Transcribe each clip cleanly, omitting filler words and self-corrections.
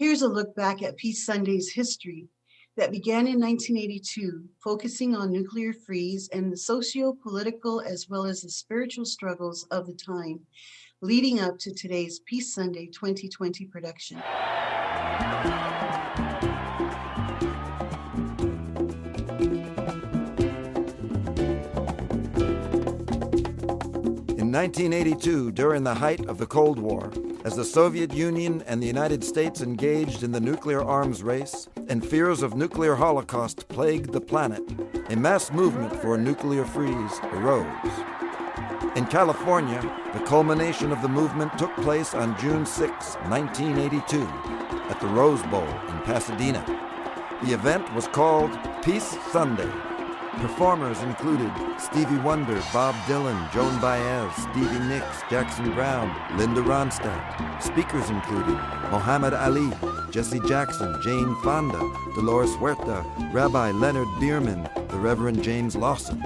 Here's a look back at Peace Sunday's history that began in 1982, focusing on nuclear freeze and the socio-political as well as the spiritual struggles of the time, leading up to today's Peace Sunday 2020 production. In 1982, during the height of the Cold War, as the Soviet Union and the United States engaged in the nuclear arms race and fears of nuclear holocaust plagued the planet, a mass movement for a nuclear freeze arose. In California, the culmination of the movement took place on June 6, 1982, at the Rose Bowl in Pasadena. The event was called Peace Sunday. Performers included Stevie Wonder, Bob Dylan, Joan Baez, Stevie Nicks, Jackson Browne, Linda Ronstadt. Speakers included Muhammad Ali, Jesse Jackson, Jane Fonda, Dolores Huerta, Rabbi Leonard Bierman, the Reverend James Lawson.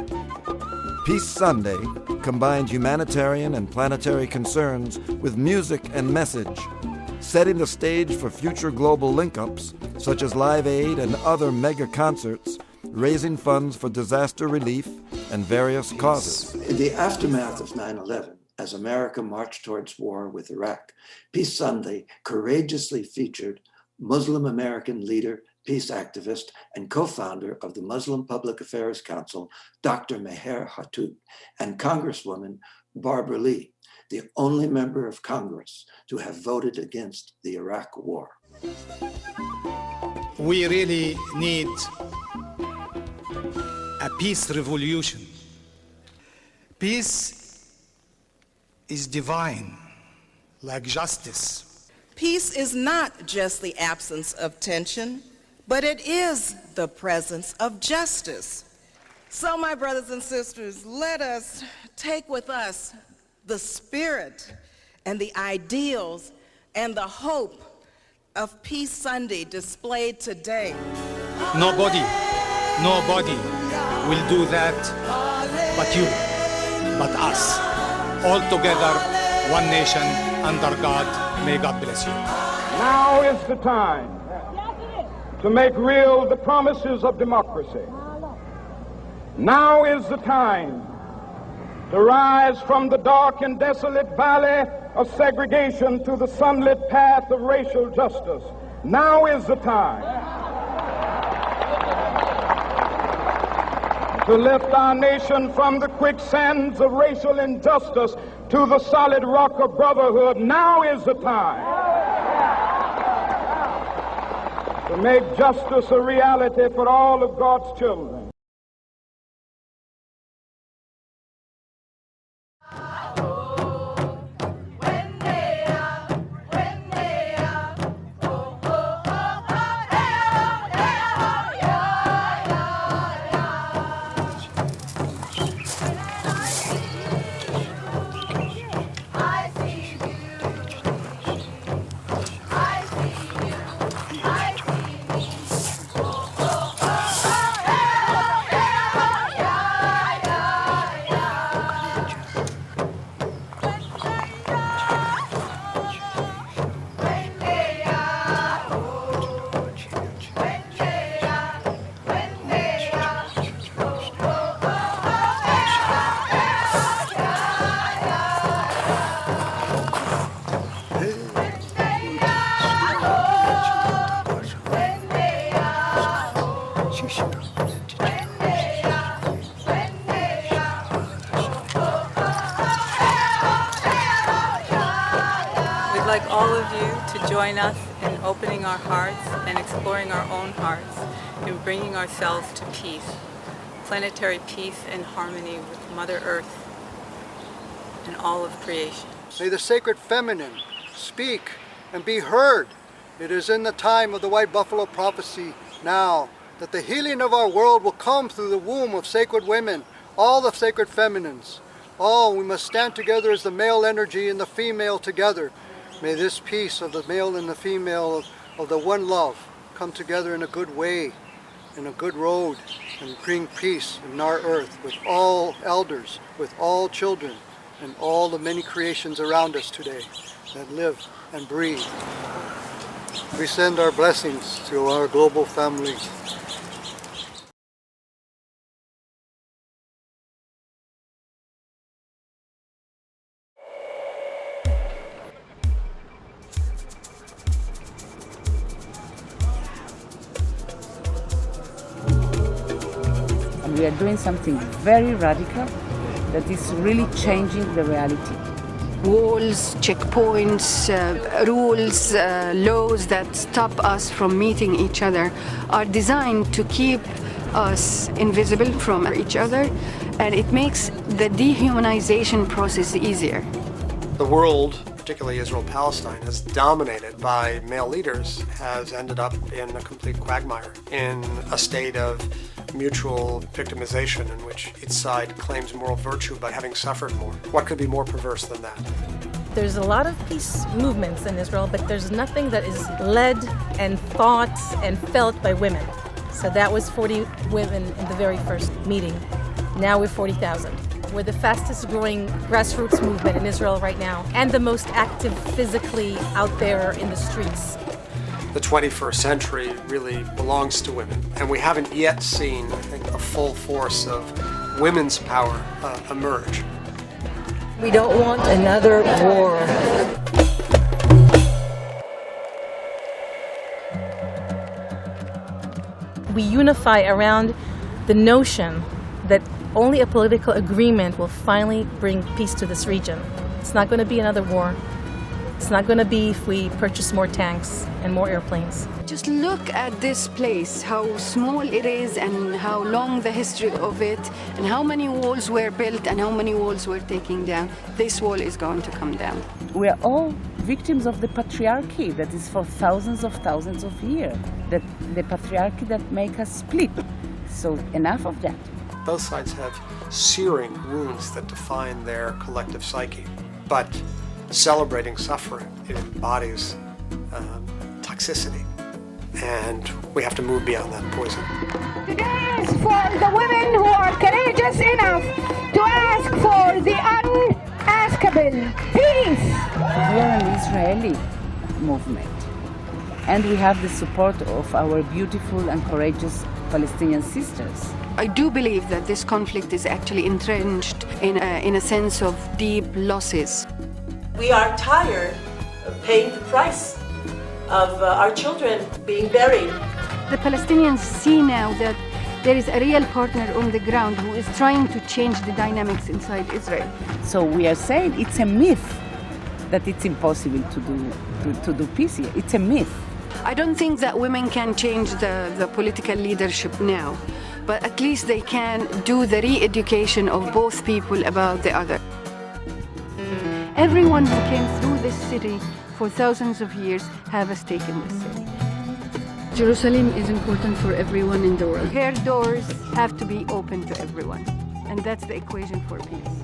Peace Sunday combined humanitarian and planetary concerns with music and message, setting the stage for future global link-ups such as Live Aid and other mega concerts, raising funds for disaster relief and various causes. In the aftermath of 9/11, as America marched towards war with Iraq, Peace Sunday courageously featured Muslim American leader, peace activist, and co-founder of the Muslim Public Affairs Council, Dr. Meher Hathout, and Congresswoman Barbara Lee, the only member of Congress to have voted against the Iraq War. We really need a peace revolution. Peace is divine, like justice. Peace is not just the absence of tension, but it is the presence of justice. So, my brothers and sisters, let us take with us the spirit and the ideals and the hope of Peace Sunday displayed today. Nobody will do that but you, but us. All together, one nation, under God. May God bless you. Now is the time to make real the promises of democracy. Now is the time to rise from the dark and desolate valley of segregation to the sunlit path of racial justice. Now is the time to lift our nation from the quicksands of racial injustice to the solid rock of brotherhood. Now is the time to make justice a reality for all of God's children. We'd like all of you to join us in opening our hearts and exploring our own hearts in bringing ourselves to peace, planetary peace and harmony with Mother Earth and all of creation. May the sacred feminine speak and be heard. It is in the time of the White Buffalo prophecy now that the healing of our world will come through the womb of sacred women, all the sacred feminines. All, we must stand together as the male energy and the female together. May this peace of the male and the female, of the one love, come together in a good way, in a good road, and bring peace in our earth with all elders, with all children, and all the many creations around us today that live and breathe. We send our blessings to our global family. And we are doing something very radical that is really changing the reality. Walls, checkpoints, rules, laws that stop us from meeting each other are designed to keep us invisible from each other, and it makes the dehumanization process easier. The world, particularly Israel-Palestine, is dominated by male leaders, has ended up in a complete quagmire, in a state of mutual victimization in which each side claims moral virtue by having suffered more. What could be more perverse than that? There's a lot of peace movements in Israel, but there's nothing that is led and thought and felt by women. So that was 40 women in the very first meeting. Now we're 40,000. We're the fastest growing grassroots movement in Israel right now, and the most active physically out there in the streets. The 21st century really belongs to women, and we haven't yet seen, I think, a full force of women's power emerge. We don't want another war. We unify around the notion that only a political agreement will finally bring peace to this region. It's not going to be another war. It's not going to be if we purchase more tanks and more airplanes. Just look at this place, how small it is and how long the history of it, and how many walls were built and how many walls were taken down. This wall is going to come down. We are all victims of the patriarchy that is for thousands of years. That the patriarchy that make us split. So enough of that. Both sides have searing wounds that define their collective psyche, but celebrating suffering, it embodies toxicity, and we have to move beyond that poison. Today is for the women who are courageous enough to ask for the unaskable peace. We are an Israeli movement, and we have the support of our beautiful and courageous Palestinian sisters. I do believe that this conflict is actually entrenched in a sense of deep losses. We are tired of paying the price of our children being buried. The Palestinians see now that there is a real partner on the ground who is trying to change the dynamics inside Israel. So we are saying it's a myth that it's impossible to do peace here. It's a myth. I don't think that women can change the political leadership now, but at least they can do the re-education of both people about the other. Everyone who came through this city for thousands of years have a stake in this city. Jerusalem is important for everyone in the world. Her doors have to be open to everyone, and that's the equation for peace.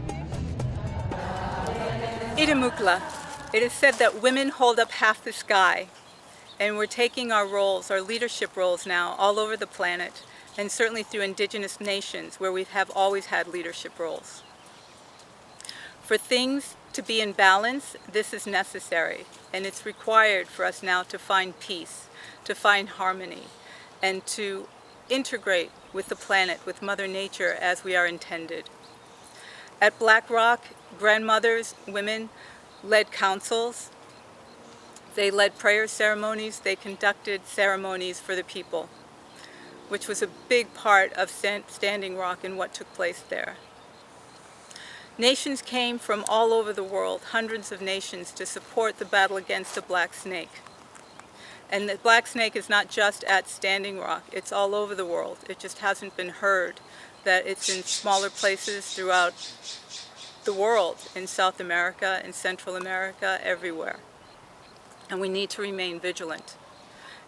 Idemukla, it is said that women hold up half the sky, and we're taking our roles, our leadership roles now, all over the planet, and certainly through indigenous nations where we have always had leadership roles. For things to be in balance, this is necessary, and it's required for us now to find peace, to find harmony, and to integrate with the planet, with Mother Nature as we are intended. At Black Rock, grandmothers, women led councils, they led prayer ceremonies, they conducted ceremonies for the people, which was a big part of Standing Rock and what took place there. Nations came from all over the world, hundreds of nations, to support the battle against the black snake. And the black snake is not just at Standing Rock, it's all over the world. It just hasn't been heard that it's in smaller places throughout the world, in South America, in Central America, everywhere. And we need to remain vigilant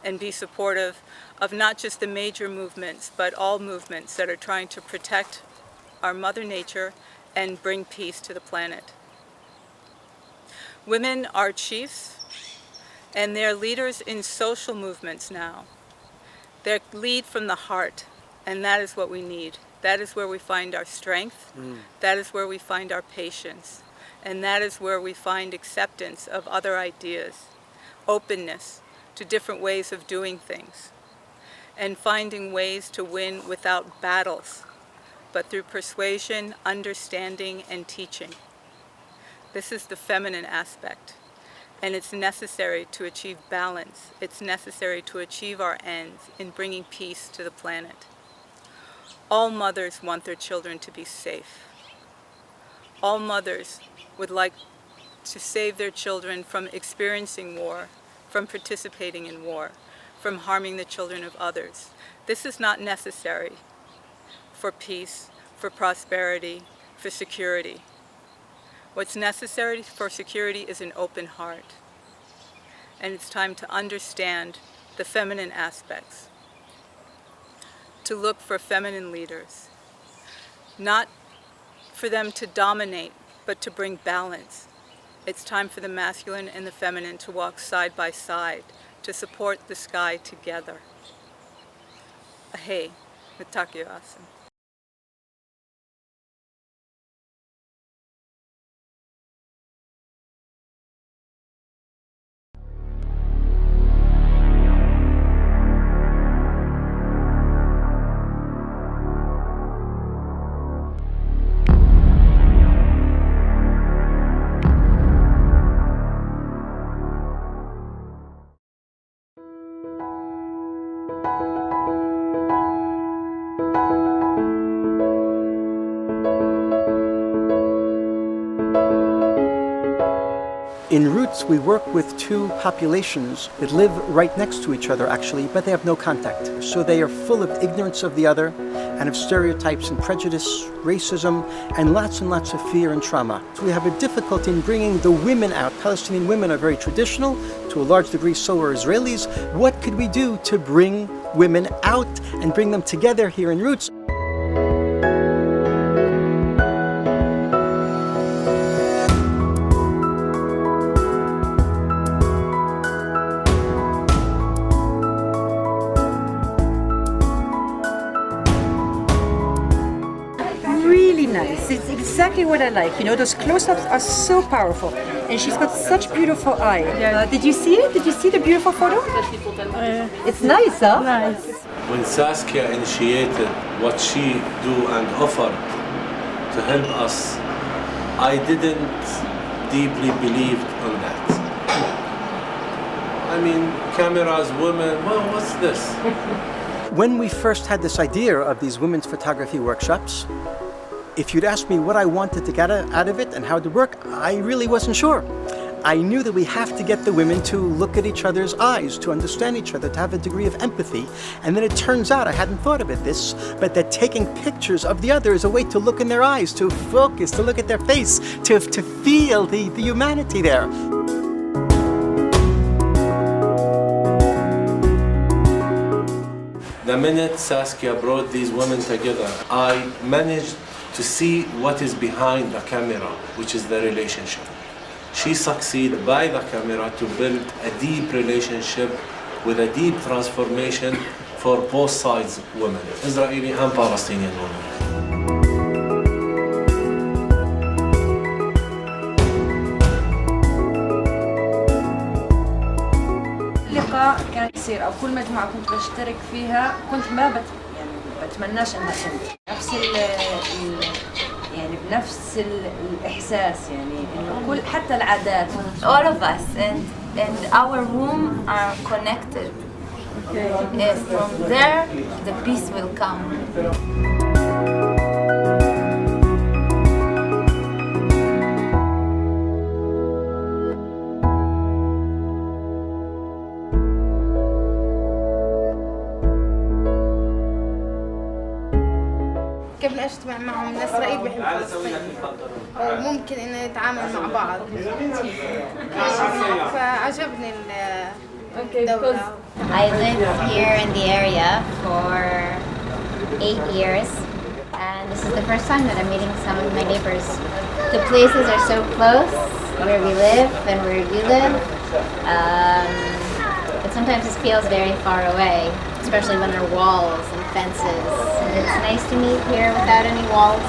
and be supportive of not just the major movements, but all movements that are trying to protect our Mother Nature and bring peace to the planet. Women are chiefs, and they're leaders in social movements now. They lead from the heart, and that is what we need. That is where we find our strength, that is where we find our patience, and that is where we find acceptance of other ideas, openness, to different ways of doing things, and finding ways to win without battles, but through persuasion, understanding, and teaching. This is the feminine aspect, and it's necessary to achieve balance. It's necessary to achieve our ends in bringing peace to the planet. All mothers want their children to be safe. All mothers would like to save their children from experiencing war, from participating in war, from harming the children of others. This is not necessary for peace, for prosperity, for security. What's necessary for security is an open heart. And it's time to understand the feminine aspects, to look for feminine leaders, not for them to dominate, but to bring balance. It's time for the masculine and the feminine to walk side by side, to support the sky together. Ahey, Mitakiwasan. In Roots, we work with two populations that live right next to each other, actually, but they have no contact. So they are full of ignorance of the other and of stereotypes and prejudice, racism, and lots of fear and trauma. So we have a difficulty in bringing the women out. Palestinian women are very traditional. To a large degree, so are Israelis. What could we do to bring women out and bring them together here in Roots? Nice. It's exactly what I like. You know, those close-ups are so powerful, and she's got such beautiful eye. Did you see it? Did you see the beautiful photo? It's nice, huh? Nice. When Saskia initiated what she do and offered to help us, I didn't deeply believe on that. I mean, cameras, women, well, what's this? When we first had this idea of these women's photography workshops, if you'd asked me what I wanted to get out of it and how to work, I really wasn't sure. I knew that we have to get the women to look at each other's eyes, to understand each other, to have a degree of empathy. And then it turns out, I hadn't thought of it this, but that taking pictures of the other is a way to look in their eyes, to focus, to look at their face, to feel the humanity there. The minute Saskia brought these women together, I managed to see what is behind the camera, which is the relationship. She succeeded by the camera to build a deep relationship with a deep transformation for both sides women, Israeli and Palestinian women. اللقاء كان يصير او كل مجموعه كنت بشترك فيها كنت ما بتمناش انها تنتهي نفس يعني بنفس الاحساس يعني انه كل حتى العادات all of us and our room are connected. From there the peace will come. كيف نجتمع معهم ناس إسرائيل بيحبوا فلسطين وممكن إنه نتعامل مع بعض فعجبني الدولة. I live here in the area for 8 years and this is the first time that I'm meeting some of my neighbors. The places are so close where we live and where you live. But sometimes it feels very far away, especially when there are walls and fences. And it's nice to meet here without any walls.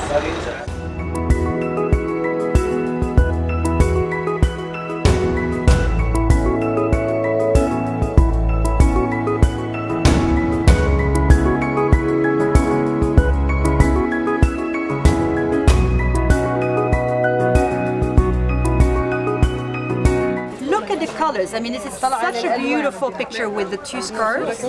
at the colors. I mean, this is such a beautiful picture with the two scarves.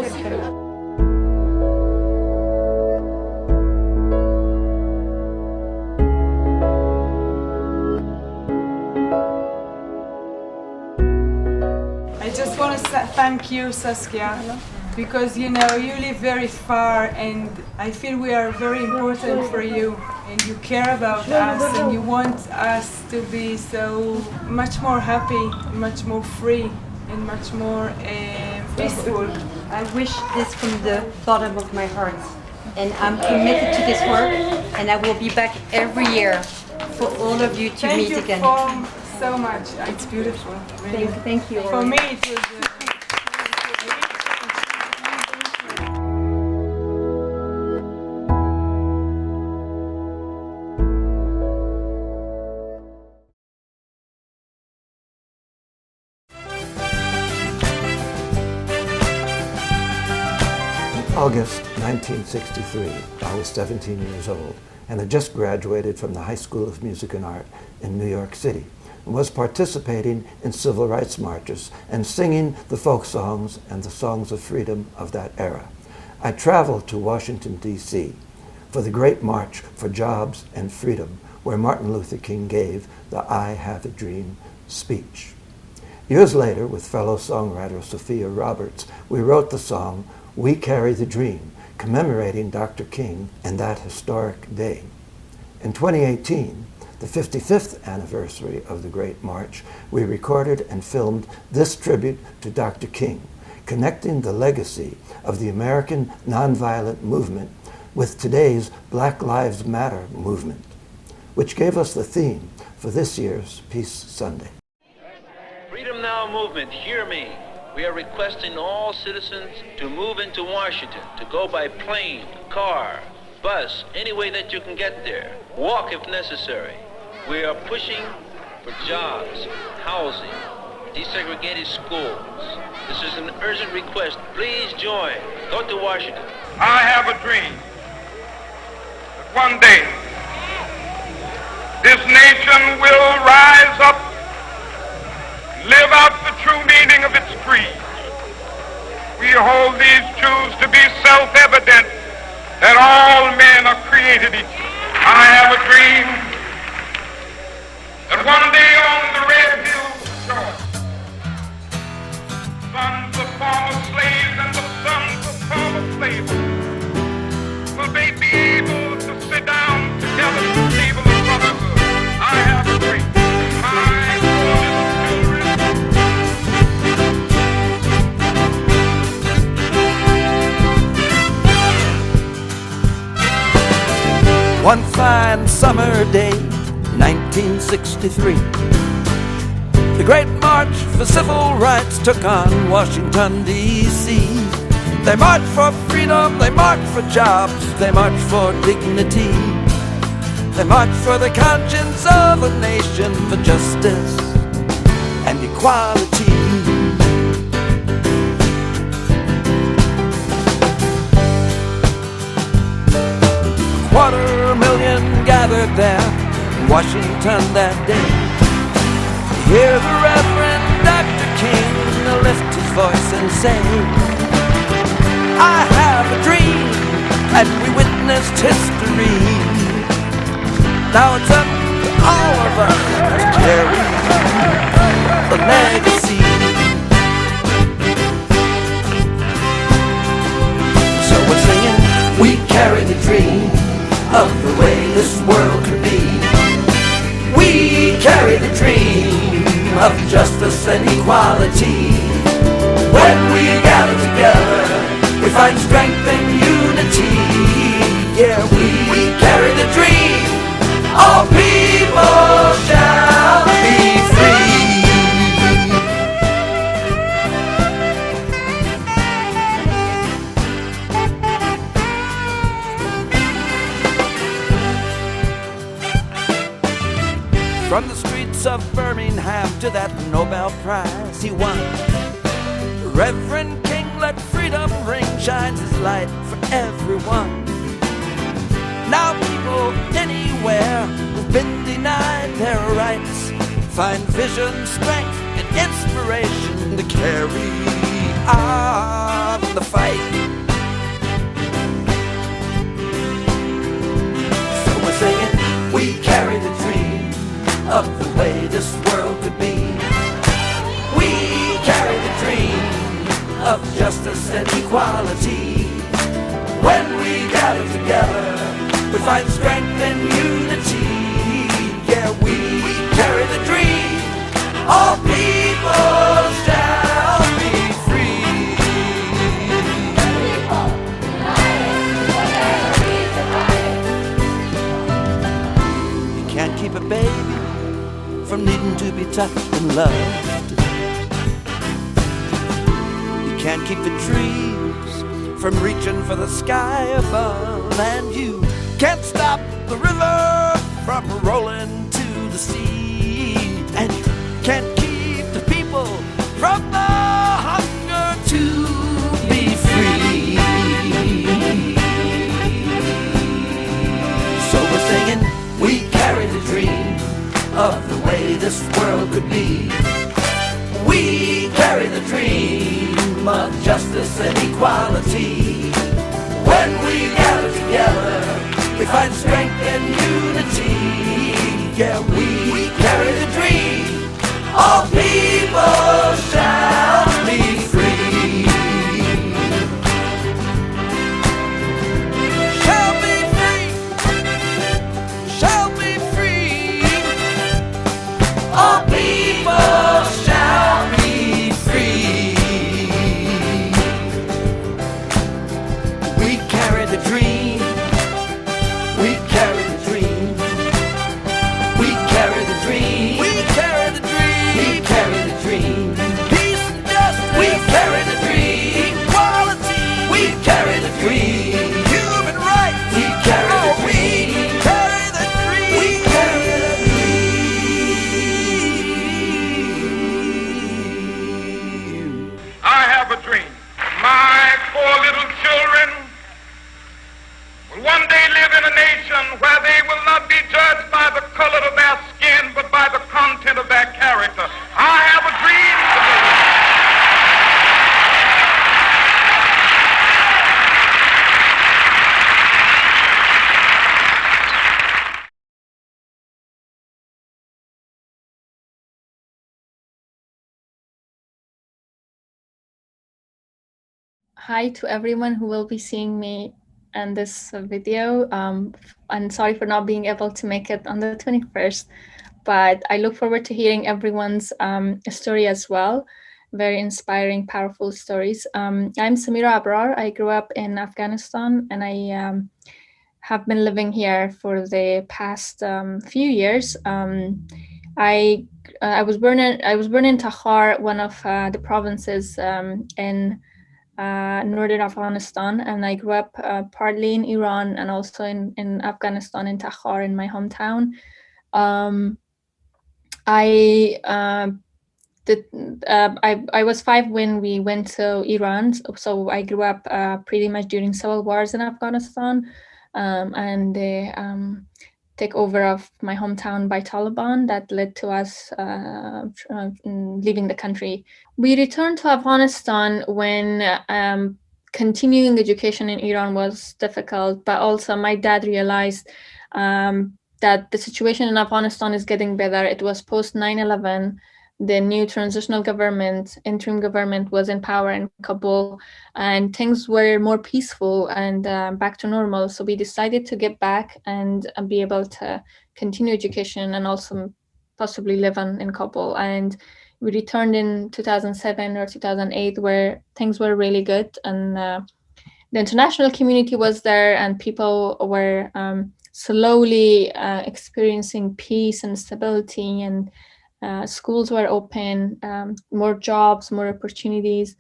I just want to thank you, Saskia, because you know you live very far, and I feel we are very important for you, and you care about us, and you want us to be so much more happy, much more free, and much more peaceful. I wish this from the bottom of my heart, and I'm committed to this work, and I will be back every year for all of you to meet again. Thank you so much. It's beautiful. Really. Thank you. For me, it was. August 1963, I was 17 years old and had just graduated from the High School of Music and Art in New York City and was participating in civil rights marches and singing the folk songs and the songs of freedom of that era. I traveled to Washington, D.C. for the Great March for Jobs and Freedom, where Martin Luther King gave the I Have a Dream speech. Years later, with fellow songwriter Sophia Roberts, we wrote the song We Carry the Dream, commemorating Dr. King and that historic day. In 2018, the 55th anniversary of the Great March, we recorded and filmed this tribute to Dr. King, connecting the legacy of the American nonviolent movement with today's Black Lives Matter movement, which gave us the theme for this year's Peace Sunday. Freedom Now movement, hear me. We are requesting all citizens to move into Washington, to go by plane, car, bus, any way that you can get there. Walk if necessary. We are pushing for jobs, housing, desegregated schools. This is an urgent request. Please join. Go to Washington. I have a dream that one day this nation will rise up, live out the true meaning of its creed. We hold these truths to be self-evident, that all men are created equal. I have a dream that one day on the Red Hills of Georgia, sons of former slaves and the sons of former slaves will they be able to sit down together at the table of brotherhood. I have a dream. One fine summer day, 1963, the Great March for Civil Rights took on Washington, D.C. They marched for freedom, they marched for jobs, they marched for dignity. They marched for the conscience of a nation, for justice and equality. 250,000 gathered there in Washington that day to hear the Reverend Dr. King lift his voice and say, I have a dream, and we witnessed history. Now it's up to all of us to carry the legacy. So we're singing, we carry the dream of the way this world could be. We carry the dream of justice and equality. When we gather together, we find strength and unity. Yeah, we carry the dream. All people shall be free. From the streets of Birmingham to that Nobel Prize he won, Reverend King let freedom ring, shines his light for everyone. Now people anywhere who've been denied their rights find vision, strength, and inspiration carry on the fight. So we're saying we carry the dream of the way this world could be. We carry the dream of justice and equality. When we gather together, we find strength and unity. Yeah, we carry the dream. All people shall be free. You can't keep a baby from needing to be touched and loved. You can't keep the trees from reaching for the sky above. And you can't stop the river from rolling to the sea. And you can't keep the people from the hunger to be free. So we're singing, we carry the dream of the way this world could be. We carry the dream of justice and equality. When we gather together, we find strength and unity. Yeah, we carry the dream. All people shall be free. Shall be free. Shall be free. All people shall be free. We carry the dream. We carry the dream. We carry the dream. We carry the dream. We carry the dream. Peace and justice. We carry the dream. Equality. We carry the dream. Human rights. We carry the dream. We carry the dream. We carry the dream. I have a dream. My 4 little children will one day live in a nation where they will not be judged by the color of their skin, but by the content of their character. I have a dream today. Hi to everyone who will be seeing me in this video. I'm sorry for not being able to make it on the 21st, but I look forward to hearing everyone's story as well. Very inspiring, powerful stories. I'm Samira Abrar. I grew up in Afghanistan, and I have been living here for the past few years. I was born in Takhar, one of the provinces in northern Afghanistan, and I grew up partly in Iran and also in Afghanistan, in Takhar, in my hometown. I was 5 when we went to Iran, so I grew up pretty much during civil wars in Afghanistan, and the takeover of my hometown by Taliban that led to us leaving the country. We returned to Afghanistan when continuing education in Iran was difficult, but also my dad realized that the situation in Afghanistan is getting better. It was post 9/11. The new transitional government, interim government, was in power in Kabul, and things were more peaceful and back to normal. So we decided to get back and be able to continue education and also possibly live in Kabul. And we returned in 2007 or 2008, where things were really good, and the international community was there, and people were slowly experiencing peace and stability, and schools were open, more jobs, more opportunities,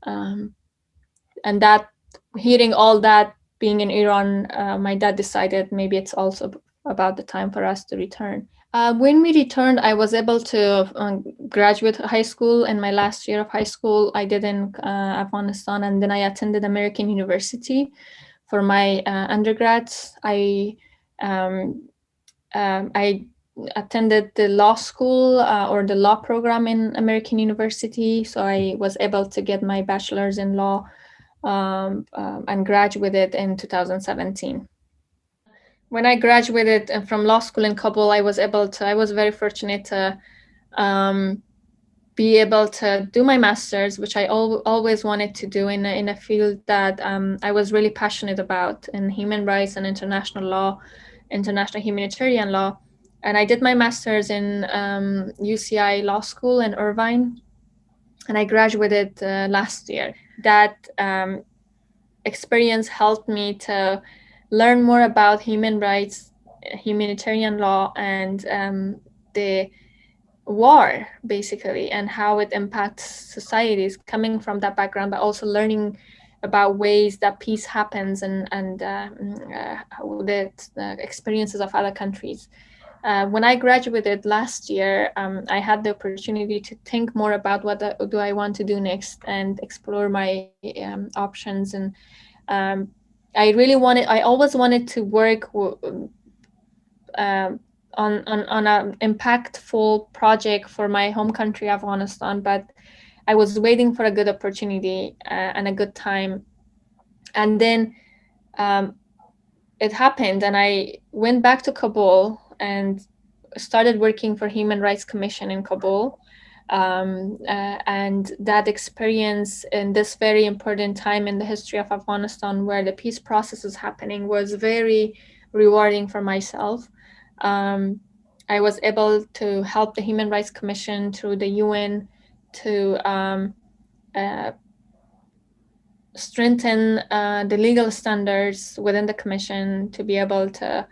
and that, hearing all that, being in Iran, my dad decided maybe it's also about the time for us to return. When we returned, I was able to graduate high school. In my last year of high school, I did in Afghanistan, and then I attended American University for my undergrads. I attended the law school or the law program in American University. So I was able to get my bachelor's in law and graduated in 2017. When I graduated from law school in Kabul, I was very fortunate to be able to do my master's, which I always wanted to do in a field that I was really passionate about, in human rights and international law, international humanitarian law. And I did my master's in UCI Law School in Irvine, and I graduated last year. That experience helped me to learn more about human rights, humanitarian law, and the war, basically, and how it impacts societies, coming from that background, but also learning about ways that peace happens and the experiences of other countries. When I graduated last year, I had the opportunity to think more about what do I want to do next and explore my options. And I always wanted to work on an impactful project for my home country, Afghanistan, but I was waiting for a good opportunity and a good time. And then it happened, and I went back to Kabul and started working for Human Rights Commission in Kabul. And that experience in this very important time in the history of Afghanistan, where the peace process is happening, was very rewarding for myself. I was able to help the Human Rights Commission through the UN to strengthen the legal standards within the commission, to be able to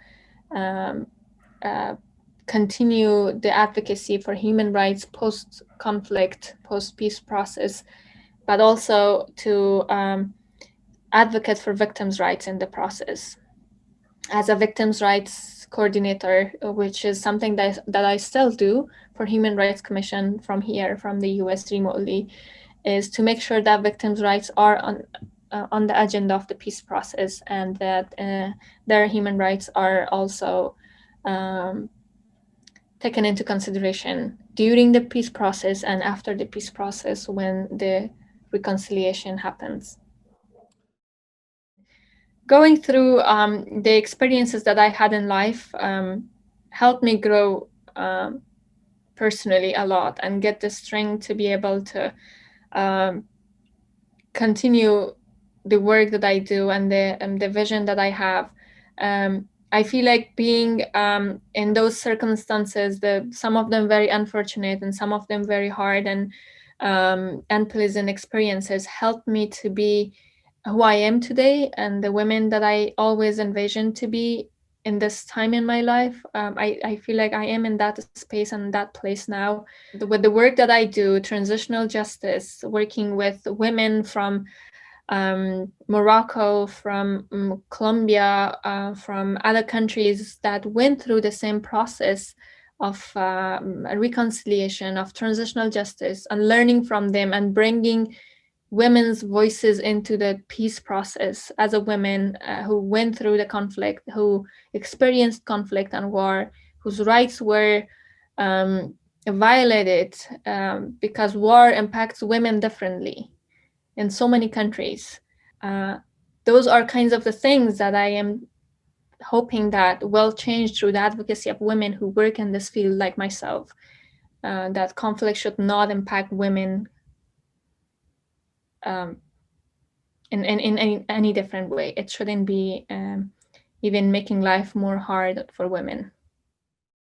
continue the advocacy for human rights post-conflict, post-peace process, but also to advocate for victims' rights in the process. As a victims' rights coordinator, which is something that I still do for Human Rights Commission from here, from the US remotely, is to make sure that victims' rights are on the agenda of the peace process, and that their human rights are also taken into consideration during the peace process and after the peace process, when the reconciliation happens. Going through the experiences that I had in life helped me grow personally a lot, and get the strength to be able to continue the work that I do and the vision that I have. I feel like being in those circumstances, some of them very unfortunate and some of them very hard and unpleasant experiences, helped me to be who I am today, and the women that I always envisioned to be in this time in my life. I feel like I am in that space and that place now. With the work that I do, transitional justice, working with women from Morocco, from Colombia, from other countries that went through the same process of reconciliation, of transitional justice, and learning from them and bringing women's voices into the peace process as a woman who went through the conflict, who experienced conflict and war, whose rights were violated because war impacts women differently in so many countries. Those are kinds of the things that I am hoping that will change through the advocacy of women who work in this field like myself, that conflict should not impact women in any different way. It shouldn't be even making life more hard for women.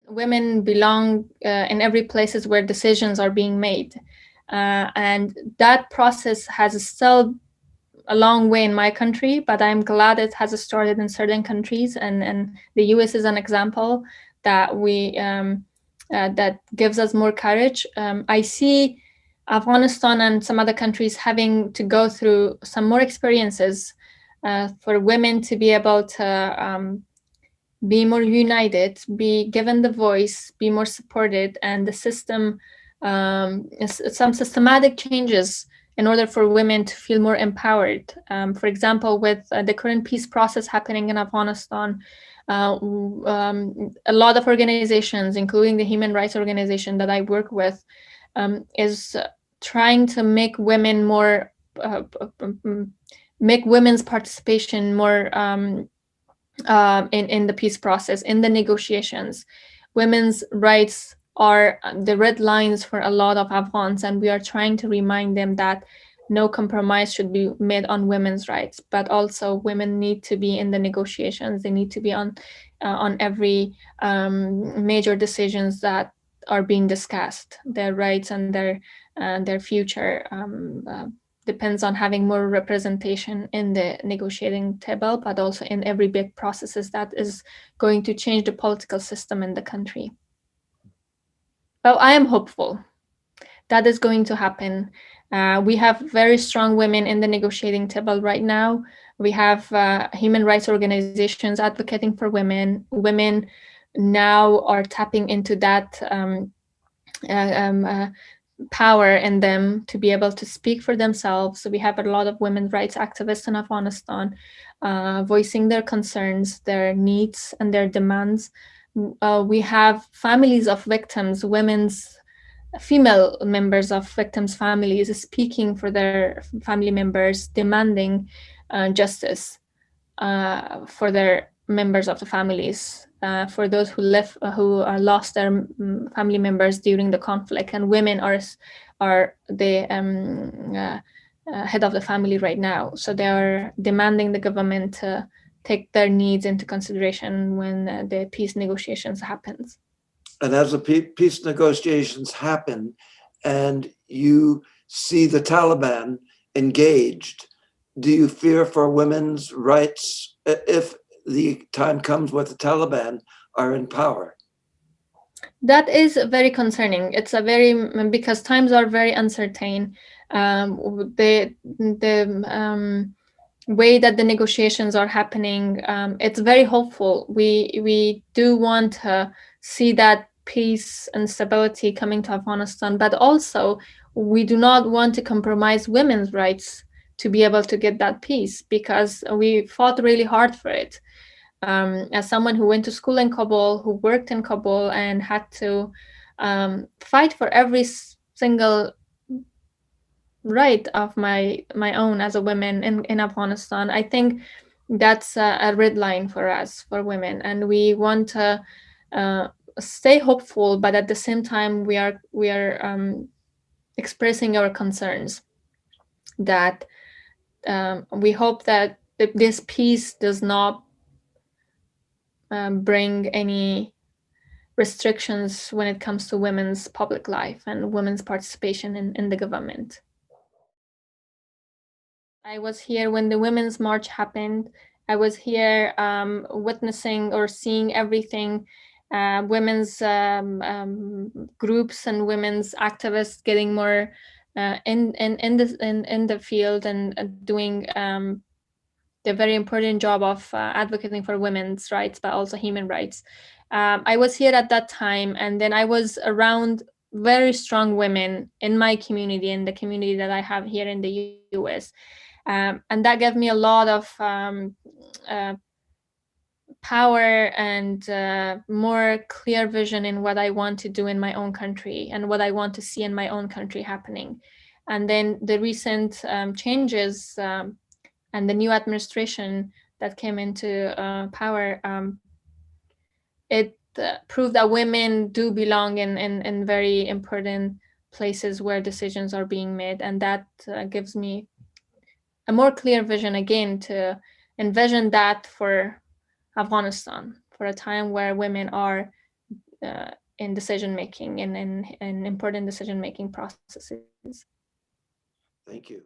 Women belong in every places where decisions are being made. And that process has still a long way in my country, but I'm glad it has started in certain countries, and the US is an example that that gives us more courage. I see Afghanistan and some other countries having to go through some more experiences for women to be able to be more united, be given the voice, be more supported, and the system, some systematic changes in order for women to feel more empowered. For example, with the current peace process happening in Afghanistan, a lot of organizations, including the human rights organization that I work with, is trying to make women more, make women's participation more in the peace process, in the negotiations. Women's rights are the red lines for a lot of Afghans, and we are trying to remind them that no compromise should be made on women's rights, but also women need to be in the negotiations. They need to be on every major decisions that are being discussed. Their rights and their future depends on having more representation in the negotiating table, but also in every big processes that is going to change the political system in the country. Well, I am hopeful that is going to happen. We have very strong women in the negotiating table right now. We have human rights organizations advocating for women. Women now are tapping into that power in them to be able to speak for themselves. So we have a lot of women's rights activists in Afghanistan voicing their concerns, their needs, and their demands. We have families of victims, female members of victims' families speaking for their family members, demanding justice for their members of the families, for those who lost their family members during the conflict. And women are the head of the family right now, so they are demanding the government to take their needs into consideration when the peace negotiations happens. And as the peace negotiations happen and you see the Taliban engaged, do you fear for women's rights if the time comes where the Taliban are in power? That is very concerning. It's because times are very uncertain. The way that the negotiations are happening, it's very hopeful. We do want to see that peace and stability coming to Afghanistan, but also we do not want to compromise women's rights to be able to get that peace, because we fought really hard for it. As someone who went to school in Kabul, who worked in Kabul, and had to fight for every single right of my own as a woman in Afghanistan, I think that's a red line for us, for women, and we want to stay hopeful, but at the same time we are expressing our concerns that we hope that this peace does not bring any restrictions when it comes to women's public life and women's participation in the government. I was here when the Women's March happened. I was here witnessing or seeing everything. Women's groups and women's activists getting more in the field and doing the very important job of advocating for women's rights, but also human rights. I was here at that time, and then I was around very strong women in my community, in the community that I have here in the US. And that gave me a lot of power and more clear vision in what I want to do in my own country and what I want to see in my own country happening. And then the recent changes and the new administration that came into power, it proved that women do belong in very important places where decisions are being made. And that gives me a more clear vision again to envision that for Afghanistan, for a time where women are in decision-making and in important decision-making processes. Thank you.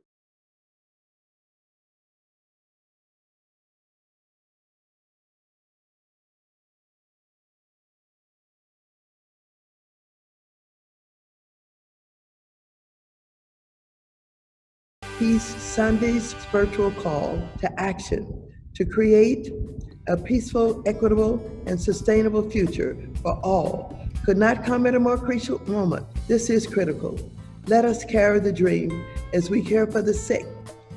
Peace Sunday's spiritual call to action to create a peaceful, equitable, and sustainable future for all could not come at a more crucial moment. This is critical. Let us carry the dream as we care for the sick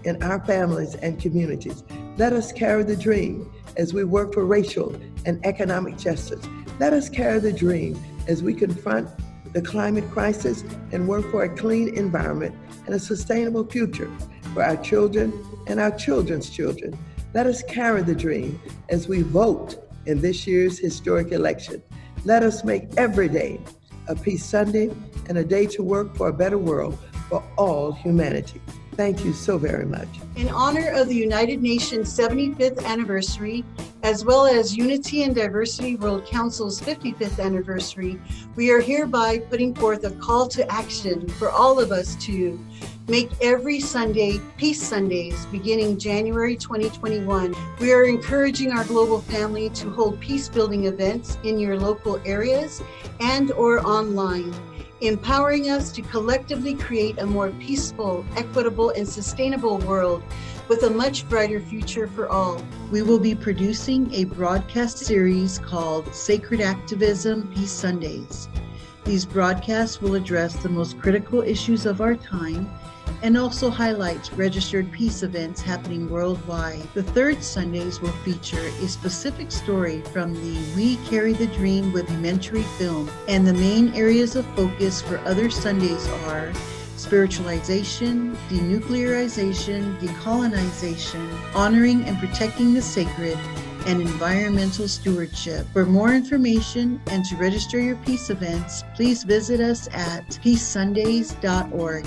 in our families and communities. Let us carry the dream as we work for racial and economic justice. Let us carry the dream as we confront the climate crisis and work for a clean environment and a sustainable future for our children and our children's children. Let us carry the dream as we vote in this year's historic election. Let us make every day a Peace Sunday and a day to work for a better world for all humanity. Thank you so very much. In honor of the United Nations 75th anniversary, as well as Unity and Diversity World Council's 55th anniversary, we are hereby putting forth a call to action for all of us to make every Sunday Peace Sundays beginning January 2021. We are encouraging our global family to hold peace-building events in your local areas and or online, empowering us to collectively create a more peaceful, equitable, and sustainable world with a much brighter future for all. We will be producing a broadcast series called Sacred Activism Peace Sundays. These broadcasts will address the most critical issues of our time and also highlight registered peace events happening worldwide. The third Sundays will feature a specific story from the We Carry the Dream documentary film, and the main areas of focus for other Sundays are spiritualization, denuclearization, decolonization, honoring and protecting the sacred, and environmental stewardship. For more information and to register your peace events, please visit us at peacesundays.org.